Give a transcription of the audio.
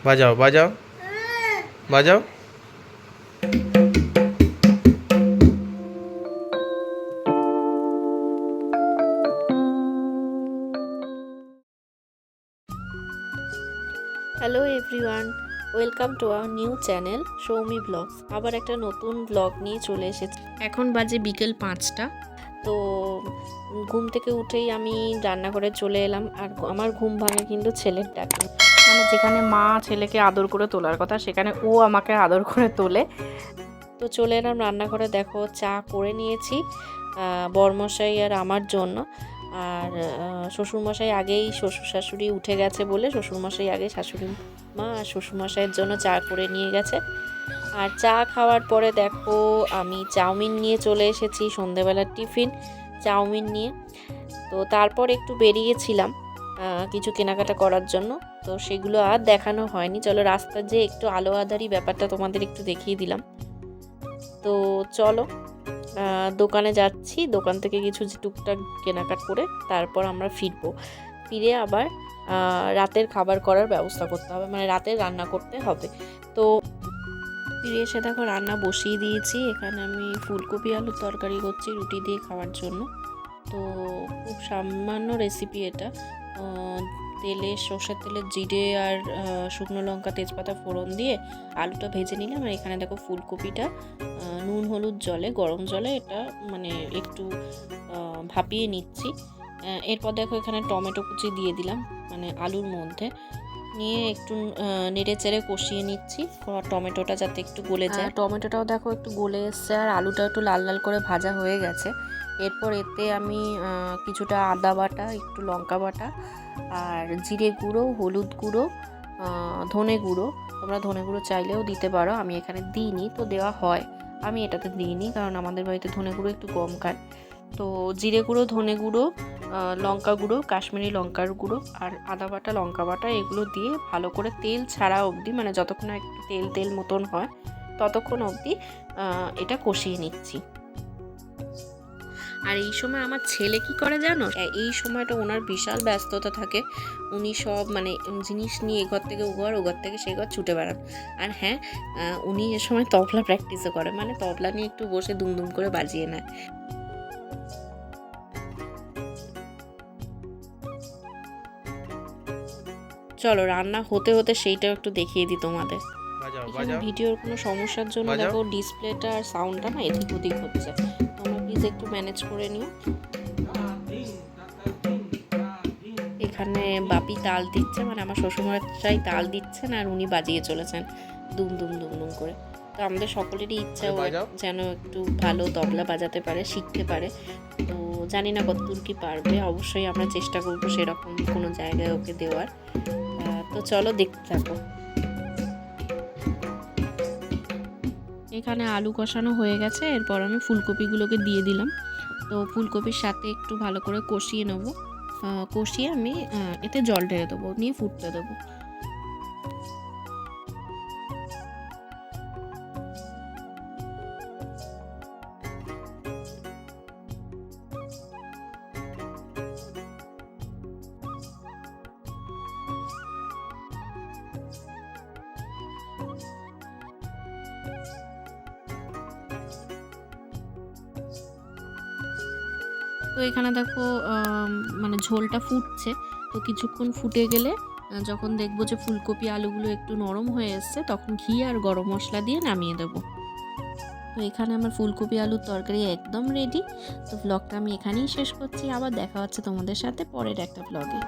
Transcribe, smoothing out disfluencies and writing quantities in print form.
বাজাও বাজাও বাজাও। Hello everyone, welcome to our new channel Soumi blogs. আবার একটা নতুন ব্লগ নিয়ে চলে এসেছি। এখন বাজে বিকেল 5টা। তো ঘুম থেকে উঠেই আমি রান্নাঘরে চলে এলাম। আর আমার ঘুম ভাঙে কিন্তু ছেলের ডাকে, মানে যেখানে মা ছেলেকে আদর করে তোলার কথা সেখানে ও আমাকে আদর করে তোলে। তো চলে এলাম রান্নাঘরে। দেখো, চা করে নিয়েছি বরমশাই আর আমার জন্য। আর শ্বশুরমশাই আগেই, শ্বশুর শাশুড়ি উঠে গেছে বলে শ্বশুরমশাই আগে শাশুড়ি মা আর শ্বশুরমশাইয়ের জন্য চা করে নিয়ে গেছে। আর চা খাওয়ার পরে দেখো আমি চাউমিন নিয়ে চলে এসেছি, সন্ধেবেলার টিফিন চাউমিন নিয়ে। তো তারপর একটু বেরিয়েছিলাম কিছু কেনাকাটা করার জন্য। তো সেগুলো আর দেখানো হয়নি। চলো রাস্তার যে একটু আলো আঁধারি ব্যাপারটা তোমাদের একটু দেখিয়ে দিলাম। তো চলো দোকানে যাচ্ছি, দোকান থেকে কিছু টুকটাক কেনাকাটা করে তারপর আমরা ফিরে আবার রাতের খাবার করার ব্যবস্থা করতে হবে, মানে রাতের রান্না করতে হবে। তো ফিরে এসে দেখো রান্না বসিয়ে দিয়েছি। এখানে আমি ফুলকপি আলুর তরকারি করছি রুটি দিয়ে খাওয়ার জন্য। তো খুব সামান্য রেসিপি এটা। সর্ষের তেলে জিরে আর শুকনো লঙ্কা তেজপাতা ফোড়ন দিয়ে আলুটা ভেজে নিলাম। আর এখানে দেখো ফুলকপিটা নুন হলুদ জলে, গরম জলে এটা মানে একটু ভাপিয়ে নিচ্ছি। এরপর দেখো এখানে টমেটো কুচি দিয়ে দিলাম, মানে আলুর মধ্যে নিয়ে একটু নেড়ে চেড়ে কষিয়ে নিচ্ছি টমেটোটা যাতে একটু গলে যায়। টমেটোটাও দেখো একটু গলে এসছে আর আলুটা একটু লাল লাল করে ভাজা হয়ে গেছে। এরপর এতে আমি কিছুটা আদা বাটা, একটু লঙ্কা বাটা আর জিরে গুঁড়ো, হলুদ গুঁড়ো, ধনে গুঁড়ো, তোমরা ধনে গুঁড়ো চাইলেও দিতে পারো। আমি এখানে দিইনি, তো দেওয়া হয়, আমি এটাতে দিইনি কারণ আমাদের বাড়িতে ধনে গুঁড়ো একটু কম খায়। তো জিরে গুঁড়ো, ধনে গুঁড়ো, লঙ্কা গুঁড়ো, কাশ্মীরি লঙ্কার গুঁড়ো আর আদা বাটা, লঙ্কা বাটা এগুলো দিয়ে ভালো করে তেল ছাড়া অবধি, মানে যতক্ষণ একটু তেল তেল মতন হয় ততক্ষণ অবধি এটা কষিয়ে নিচ্ছি। আর এই সময় আমার ছেলে কি করে জানো, এই সময়টা ওনার বিশাল ব্যস্ততা থাকে। উনি সব মানে জিনিস নিয়ে এঘর থেকে ওঘর, ওঘর থেকে সেই ঘর ছুটে বেড়ান। আর হ্যাঁ, উনি এ সময় তবলা প্র্যাকটিসও করে, মানে তবলা নিয়ে একটু বসে দুমদুম করে বাজিয়ে নেয়। চলো রান্না হতে হতে সেইটাও একটু দেখিয়ে দিই তোমাদের। এখানে ভিডিওর কোনো সমস্যার জন্য দেখো ডিসপ্লেটা আর সাউন্ডটা না এদিক ওদিক হচ্ছে, তোমরা প্লিজ একটু ম্যানেজ করে নিও। এখানে বাপি তাল দিচ্ছে, মানে আমার শ্বশুরমশাই তাল দিচ্ছেন আর উনি বাজিয়ে চলেছেন দুম দুম দুম দুম করে। তো আমাদের সকলেরই ইচ্ছা যেন একটু ভালো তবলা বাজাতে পারে, শিখতে পারে। তো জানি না কতদূর কি পারবে, অবশ্যই আমরা চেষ্টা করবো সেরকম কোনো জায়গায় ওকে দেওয়ার। তো চলো দেখতে থাকো। এখানে আলু কষানো হয়ে গেছে, এরপর আমি ফুলকপিগুলোকে দিয়ে দিলাম। তো ফুলকপির সাথে একটু ভালো করে কষিয়ে নেবো। কষিয়ে আমি এতে জল ঢেলে দেবো, নিয়ে ফুটতে দেবো। তো এখানে দেখো মানে ঝোলটা ফুটছে। তো কিছুক্ষণ ফুটে গেলে যখন দেখবো যে ফুলকপি আলুগুলো একটু নরম হয়ে এসছে, তখন ঘি আর গরম মশলা দিয়ে নামিয়ে দেবো। তো এখানে আমার ফুলকপি আলুর তরকারি একদম রেডি। তো ব্লগটা আমি এখানেই শেষ করছি, আবার দেখা হচ্ছে তোমাদের সাথে পরের একটা ব্লগে।